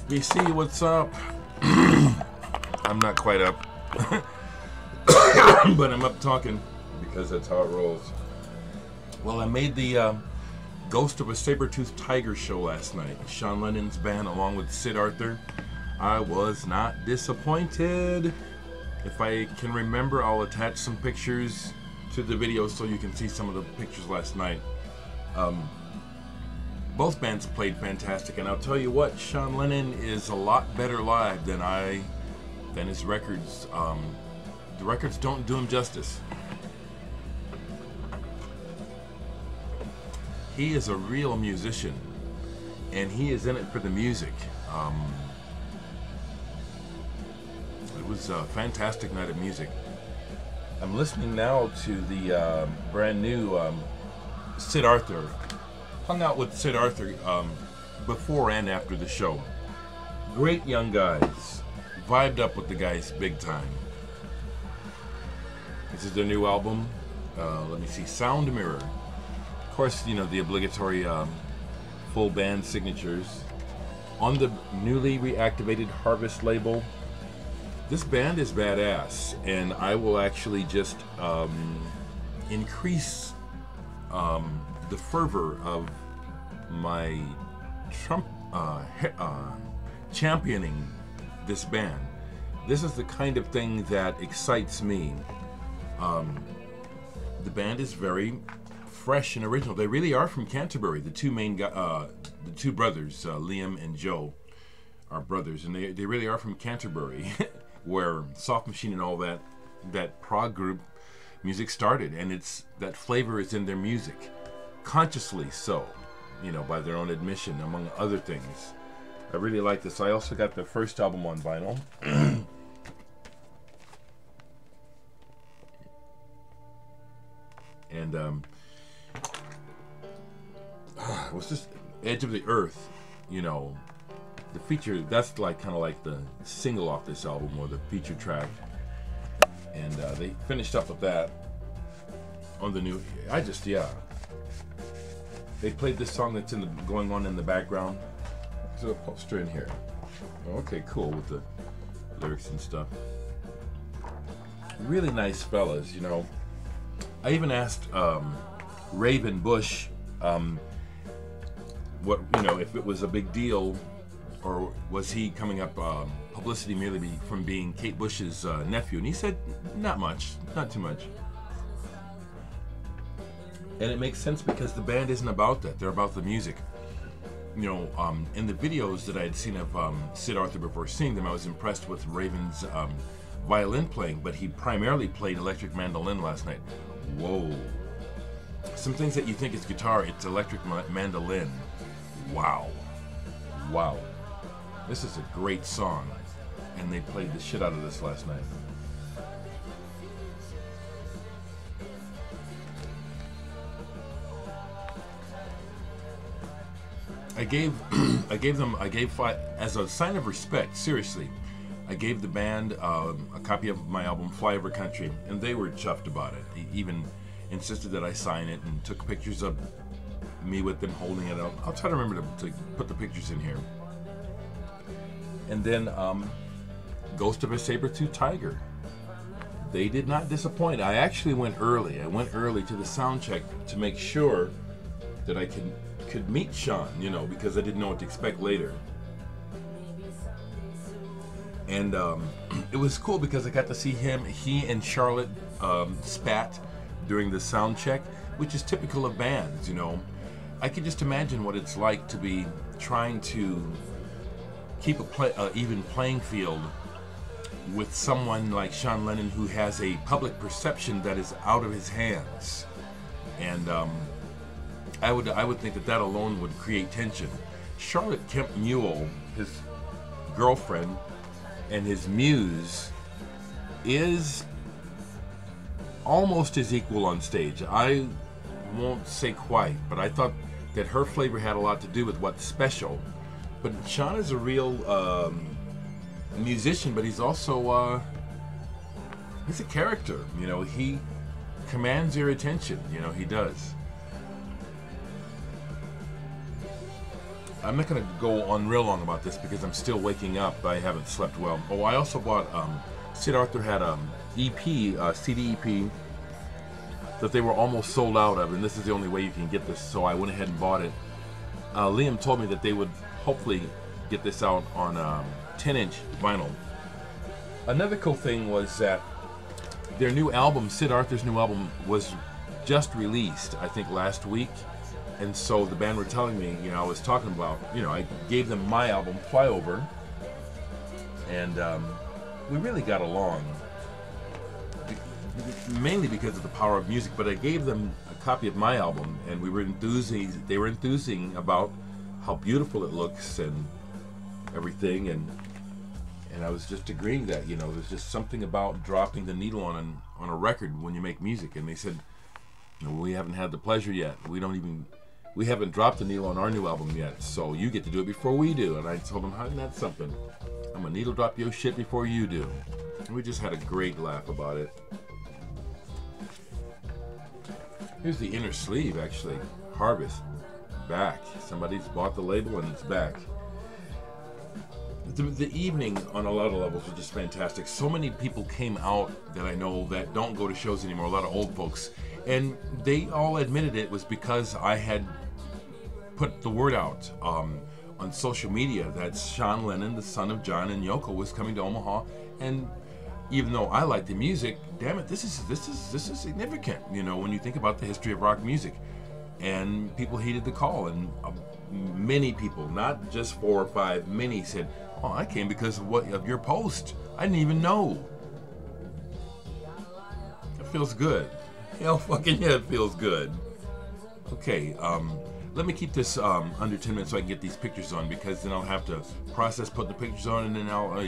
BC, what's up? I'm not quite up, but I'm up talking because that's how it rolls. Well, I made the Ghost of a Saber-Toothed Tiger show last night. Sean Lennon's band along with Sid Arthur. I was not disappointed. If I can remember, I'll attach some pictures to the video so you can see some of the pictures last night. Both bands played fantastic, and I'll tell you what, Sean Lennon is a lot better live than his records. The records don't do him justice. He is a real musician, and he is in it for the music. It was a fantastic night of music. I'm listening now to the brand new Sid Arthur. Hung out with Sid Arthur before and after the show. Great young guys. Vibed up with the guys big time. This is their new album. Let me see. Sound Mirror. Of course, you know, the obligatory full band signatures. On the newly reactivated Harvest label. This band is badass, and I will actually just increase the fervor of my championing this band. This is the kind of thing that excites me. The band is very fresh and original. They really are from Canterbury. The two main the two brothers, Liam and Joe, are brothers, and they really are from Canterbury, where Soft Machine and all that prog group music started, and it's that flavor is in their music, consciously so, you know, by their own admission, among other things. I really like this. I also got their first album on vinyl. And it was just Edge of the Earth, you know, the feature, that's like kind of like the single off this album, or the feature track. And they finished up with that on the new. They played this song that's going on in the background. There's a poster in here. Okay, cool, with the lyrics and stuff. Really nice fellas, you know. I even asked Raven Bush what, you know, if it was a big deal, or was he coming up publicity merely from being Kate Bush's nephew, and he said not much, not too much. And it makes sense because the band isn't about that. They're about the music. You know, in the videos that I had seen of Sid Arthur before seeing them, I was impressed with Raven's violin playing, but he primarily played electric mandolin last night. Whoa. Some things that you think is guitar, it's electric mandolin. Wow. Wow. This is a great song, and they played the shit out of this last night. I gave as a sign of respect, seriously, I gave the band a copy of my album Fly Over Country, and they were chuffed about it. They even insisted that I sign it and took pictures of me with them holding it up. I'll try to remember to put the pictures in here. And then Ghost of a Saber-Toothed Tiger. They did not disappoint. I actually went early. I went early to the sound check to make sure that I could meet Sean, you know, because I didn't know what to expect later. And it was cool because I got to see he and Charlotte spat during the sound check, which is typical of bands, you know. I could just imagine what it's like to be trying to keep a even playing field with someone like Sean Lennon, who has a public perception that is out of his hands. And I would think that alone would create tension. Charlotte Kemp Newell, his girlfriend and his muse, is almost his equal on stage. I won't say quite, but I thought that her flavor had a lot to do with what's special. But Sean is a real musician, but he's also he's a character. You know, he commands your attention. You know, he does. I'm not going to go on real long about this because I'm still waking up. I haven't slept well. Oh, I also bought, Sid Arthur had EP, CD EP that they were almost sold out of, and this is the only way you can get this, so I went ahead and bought it. Liam told me that they would hopefully get this out on 10-inch vinyl. Another cool thing was that their new album, Sid Arthur's new album, was just released, I think, last week. And so the band were telling me, I was talking about, I gave them my album, Flyover, and we really got along, mainly because of the power of music. But I gave them a copy of my album, and they were enthusing about how beautiful it looks and everything, and I was just agreeing that, there's just something about dropping the needle on a record when you make music. And they said, we haven't had the pleasure yet. We haven't dropped the needle on our new album yet, so you get to do it before we do. And I told them, isn't that something? I'm gonna needle drop your shit before you do. And we just had a great laugh about it. Here's the inner sleeve, actually. Harvest. Back. Somebody's bought the label and it's back. The evening on a lot of levels was just fantastic. So many people came out that I know that don't go to shows anymore, a lot of old folks. And they all admitted it was because I had put the word out on social media that Sean Lennon, the son of John and Yoko, was coming to Omaha. And even though I like the music, damn it, this is significant, when you think about the history of rock music. And people heeded the call, and many people, not just 4 or 5, many said, "Oh, I came because of your post. I didn't even know." It feels good. Hell fucking yeah, it feels good. Okay, let me keep this under 10 minutes so I can get these pictures on, because then I'll have to process, put the pictures on, and then I'll...